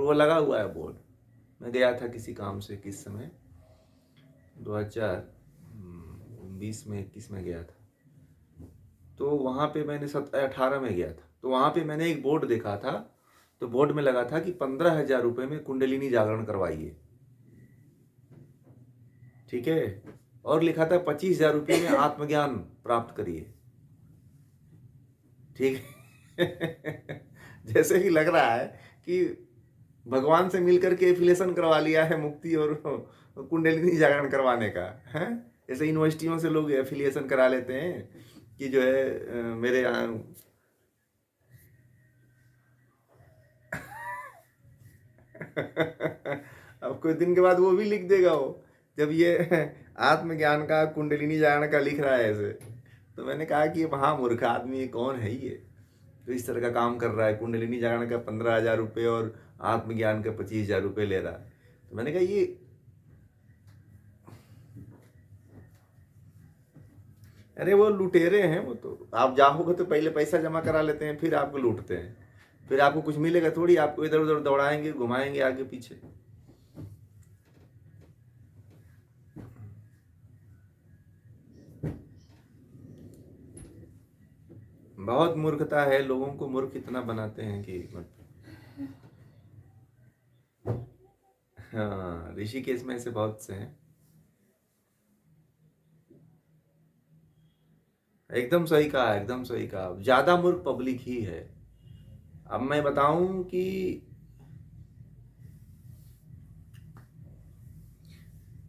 और वो लगा हुआ है बोर्ड। मैं गया था किसी काम से, किस समय 2020 में 21 में गया था, तो वहाँ पे मैंने 18 में गया था, तो वहाँ पे मैंने एक बोर्ड देखा था। तो बोर्ड में लगा था कि 15,000 रुपये में कुंडलिनी जागरण करवाइए, ठीक है, और लिखा था 25,000 रुपये में आत्मज्ञान प्राप्त करिए, ठीक है। जैसे कि लग रहा है कि भगवान से मिलकर के एफिलिएशन करवा लिया है मुक्ति और कुंडलिनी जागरण करवाने का है। जैसे यूनिवर्सिटियों से लोग एफिलिएशन करा लेते हैं कि जो है मेरे यहाँ अब कुछ दिन के बाद वो भी लिख देगा वो, जब ये आत्मज्ञान का कुंडलिनी जागरण का लिख रहा है ऐसे। तो मैंने कहा कि महामूर्ख आदमी, ये कौन है ये तो इस तरह का काम कर रहा है, कुंडलिनी जागरण का 15,000 रुपये और आत्मज्ञान का 25,000 रुपये ले रहा है। तो मैंने कहा ये अरे वो लुटेरे हैं वो, तो आप जाओगे तो पहले पैसा जमा करा लेते हैं, फिर आपको लूटते हैं, फिर आपको कुछ मिलेगा थोड़ी, आपको इधर उधर दौड़ाएंगे, घुमाएंगे आगे पीछे। बहुत मूर्खता है, लोगों को मूर्ख इतना बनाते हैं कि मत। हाँ, ऋषिकेश में ऐसे बहुत से हैं। एकदम सही कहा, एकदम सही कहा, ज्यादा मूर्ख पब्लिक ही है। अब मैं बताऊं कि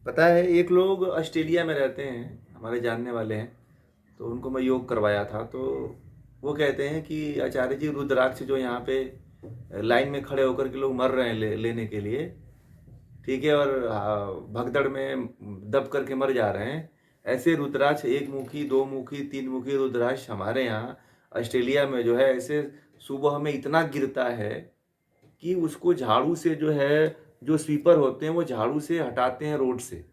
पता है, एक लोग ऑस्ट्रेलिया में रहते हैं, हमारे जानने वाले हैं, तो उनको मैं योग करवाया था। तो वो कहते हैं कि आचार्य जी, रुद्राक्ष जो यहाँ पे लाइन में खड़े होकर के लोग मर रहे हैं लेने के लिए, ठीक है, और भगदड़ में दब करके मर जा रहे हैं, ऐसे रुद्राक्ष, एक मुखी, दो मुखी, तीन मुखी रुद्राक्ष हमारे यहाँ ऑस्ट्रेलिया में जो है ऐसे सुबह में इतना गिरता है कि उसको झाड़ू से जो है, जो स्वीपर होते हैं वो झाड़ू से हटाते हैं रोड से,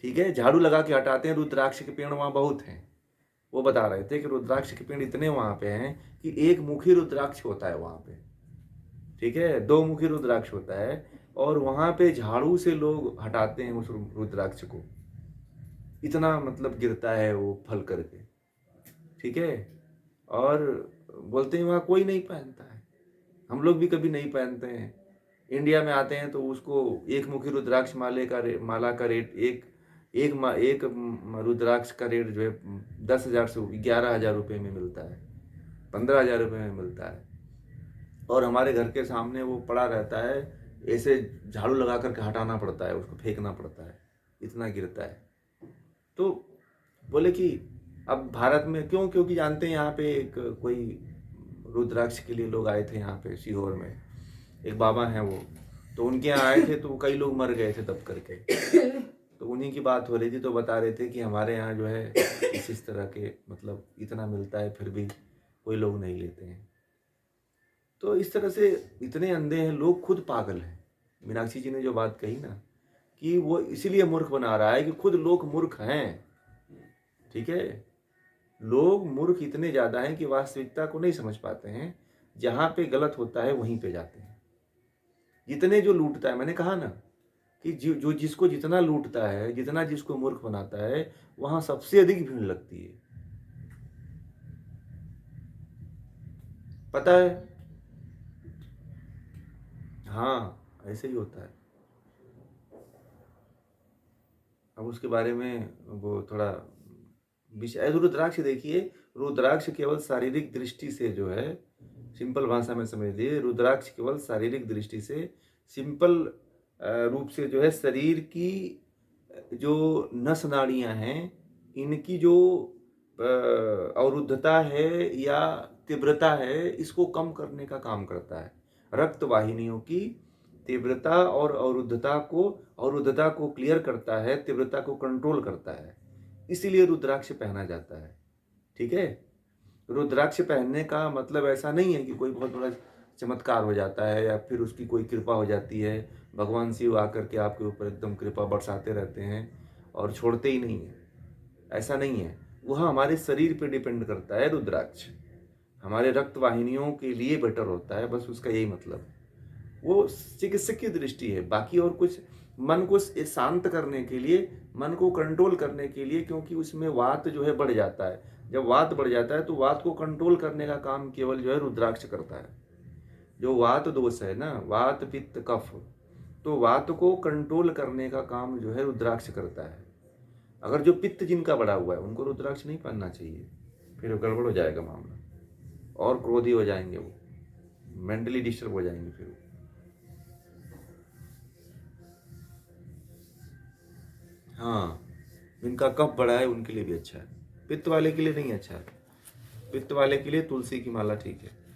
ठीक है, झाड़ू लगा के हटाते हैं। रुद्राक्ष के पेड़ वहाँ बहुत हैं। वो बता रहे थे कि रुद्राक्ष के पेड़ इतने वहाँ पे हैं कि एक मुखी रुद्राक्ष होता है वहाँ पे, ठीक है, दो मुखी रुद्राक्ष होता है, और वहाँ पे झाड़ू से लोग हटाते हैं उस रुद्राक्ष को, इतना मतलब गिरता है वो फल करके, ठीक है। और बोलते हैं वहाँ कोई नहीं पहनता है, हम लोग भी कभी नहीं पहनते हैं। इंडिया में आते हैं तो उसको एक मुखी रुद्राक्ष माला का रेट, एक रुद्राक्ष का रेट जो है 10,000 से 11,000 रुपये में मिलता है, 15,000 रुपये में मिलता है, और हमारे घर के सामने वो पड़ा रहता है, ऐसे झाड़ू लगा करके हटाना पड़ता है, उसको फेंकना पड़ता है, इतना गिरता है। तो बोले कि अब भारत में क्यों, क्योंकि जानते हैं यहाँ पे एक कोई रुद्राक्ष के लिए लोग आए थे यहाँ पे सीहोर में, एक बाबा हैं वो, तो उनके यहाँ आए थे तो कई लोग मर गए थे दब करके। तो उन्हीं की बात हो रही थी, तो बता रहे थे कि हमारे यहाँ जो है इस तरह के मतलब इतना मिलता है, फिर भी कोई लोग नहीं लेते हैं। तो इस तरह से इतने अंधे हैं लोग, खुद पागल हैं। मीनाक्षी जी ने जो बात कही ना कि वो इसीलिए मूर्ख बना रहा है कि खुद लोग मूर्ख हैं, ठीक है। लोग मूर्ख इतने ज़्यादा हैं कि वास्तविकता को नहीं समझ पाते हैं, जहाँ पे गलत होता है वहीं पे जाते हैं। जितने जो लूटता है, मैंने कहा ना कि जो जिसको जितना लूटता है, जितना जिसको मूर्ख बनाता है, वहाँ सबसे अधिक भीड़ लगती है, पता है। हाँ, ऐसे ही होता है। अब उसके बारे में वो थोड़ा विषय, रुद्राक्ष देखिए, रुद्राक्ष केवल शारीरिक दृष्टि से जो है, सिंपल भाषा में समझ लीजिए, रुद्राक्ष केवल शारीरिक दृष्टि से, सिंपल रूप से जो है शरीर की जो नस नाड़ियाँ हैं, इनकी जो अवरुद्धता है या तीव्रता है, इसको कम करने का काम करता है। रक्त वाहिनियों की तीव्रता और अवरुद्धता को क्लियर करता है, तीव्रता को कंट्रोल करता है, इसीलिए रुद्राक्ष पहना जाता है, ठीक है। रुद्राक्ष पहनने का मतलब ऐसा नहीं है कि कोई बहुत बड़ा चमत्कार हो जाता है या फिर उसकी कोई कृपा हो जाती है, भगवान शिव आकर के आपके ऊपर एकदम कृपा बरसाते रहते हैं और छोड़ते ही नहीं है, ऐसा नहीं है। वह हमारे शरीर पे डिपेंड करता है। रुद्राक्ष हमारे रक्त वाहिनियों के लिए बेटर होता है, बस उसका यही मतलब। वो चिकित्सक की दृष्टि है, बाकी और कुछ मन को शांत करने के लिए, मन को कंट्रोल करने के लिए, क्योंकि उसमें वात जो है बढ़ जाता है। जब वात बढ़ जाता है तो वात को कंट्रोल करने का काम केवल जो है रुद्राक्ष करता है। जो वात दोष है ना, वात पित्त कफ, तो वात को कंट्रोल करने का काम जो है रुद्राक्ष करता है। अगर जो पित्त जिनका बढ़ा हुआ है उनको रुद्राक्ष नहीं पहनना चाहिए, फिर गड़बड़ हो जाएगा मामला, और क्रोधी हो जाएंगे, वो मेंटली डिस्टर्ब हो जाएंगे फिर वो। हाँ, जिनका कफ बढ़ा है उनके लिए भी अच्छा है, पित्त वाले के लिए नहीं अच्छा है। पित्त वाले के लिए तुलसी की माला ठीक है।